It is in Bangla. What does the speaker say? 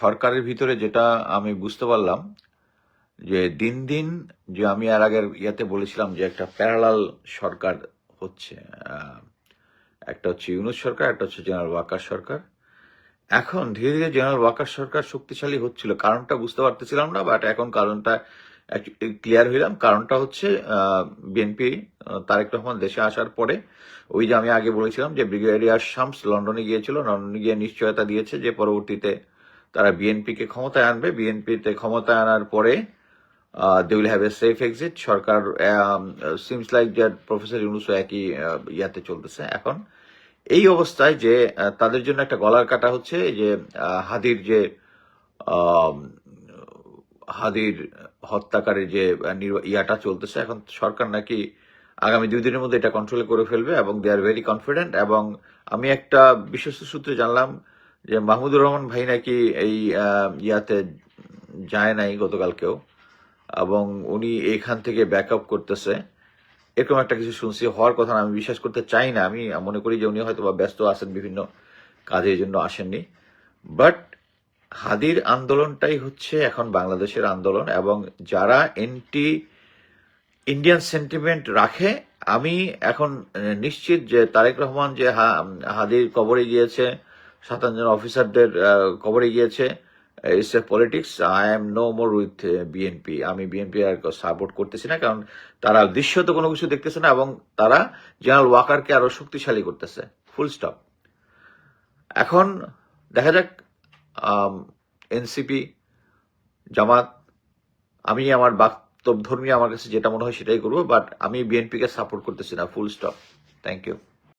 সরকারের ভিতরে যেটা আমি বুঝতে পারলাম যে দিন দিন যে আমি এর আগের ইয়াতে বলেছিলাম যে একটা প্যারালাল সরকার হচ্ছে। আহ, একটা হচ্ছে ইউনূস সরকার, একটা হচ্ছে জেনারেল ওয়াকার সরকার। এখন ধীরে ধীরে জেনারেল ওয়াকার সরকার শক্তিশালী হচ্ছিল, কারণটা বুঝতে পারতেছিলাম না, বাট এখন কারণটা ক্লিয়ার হইলাম। কারণটা হচ্ছে বিএনপি তারেক রহমান দেশে আসার পরে ওই যে আমি আগে বলেছিলাম যে ব্রিগেডিয়ার শামস লন্ডনে গিয়েছিল, লন্ডনে গিয়ে নিশ্চয়তা দিয়েছে যে পরবর্তীতে তারা বিএনপিকে ক্ষমতায় আনবে। বিএনপিতে ক্ষমতায় আনার পরে they will have a safe exit. সরকার সিমস লাইক দ্যাট প্রফেসর ইউনূসও একই ইয়াতে চলতেছে এখন। এই অবস্থায় যে তাদের জন্য একটা গলার কাটা হচ্ছে যে হাদির যে আম, হাদির হত্যাকারী যে ইয়াটা চলতেছে এখন, সরকার নাকি আগামী 2 দিনের মধ্যে এটা কন্ট্রোল করে ফেলবে এবং দে আর ভেরি কনফিডেন্ট। এবং আমি একটা বিশ্বস্ত সূত্রে জানলাম যে মাহমুদুর রহমান ভাই নাকি এই ইয়াতে যায় নাই গতকালকেও, এবং উনি এখান থেকে ব্যাক আপ করতেছে, এরকম একটা কিছু শুনছি। হওয়ার কথা না, আমি বিশ্বাস করতে চাই না। আমি মনে করি যে উনি হয়তো বা ব্যস্ত আছেন বিভিন্ন কাজে, এই জন্য আসেননি। বাট হাদির আন্দোলনটাই হচ্ছে এখন বাংলাদেশের আন্দোলন, এবং যারা এন্টি ইন্ডিয়ান সেন্টিমেন্ট রাখে, আমি এখন নিশ্চিত যে তারেক রহমান যে হাদির কবরে গিয়েছে, 57 জন অফিসারদের কবরে গিয়েছে, it's a politics. I am no more with BNP. আমি বিএনপি আর সাপোর্ট করতেছি না, কারণ তারা দৃশ্যত কোনো কিছু দেখতেছে না, এবং তারা জেনারেল ওয়াকারকে আরো শক্তিশালী করতেছে। Full stop. এখন দেখা যাক এনসিপি, জামাত, আমি আমার বাস্তব ধর্মী আমার কাছে যেটা মনে হয় সেটাই করবো, বাট আমি বিএনপিকে সাপোর্ট করতেছি না। Full stop. Thank you.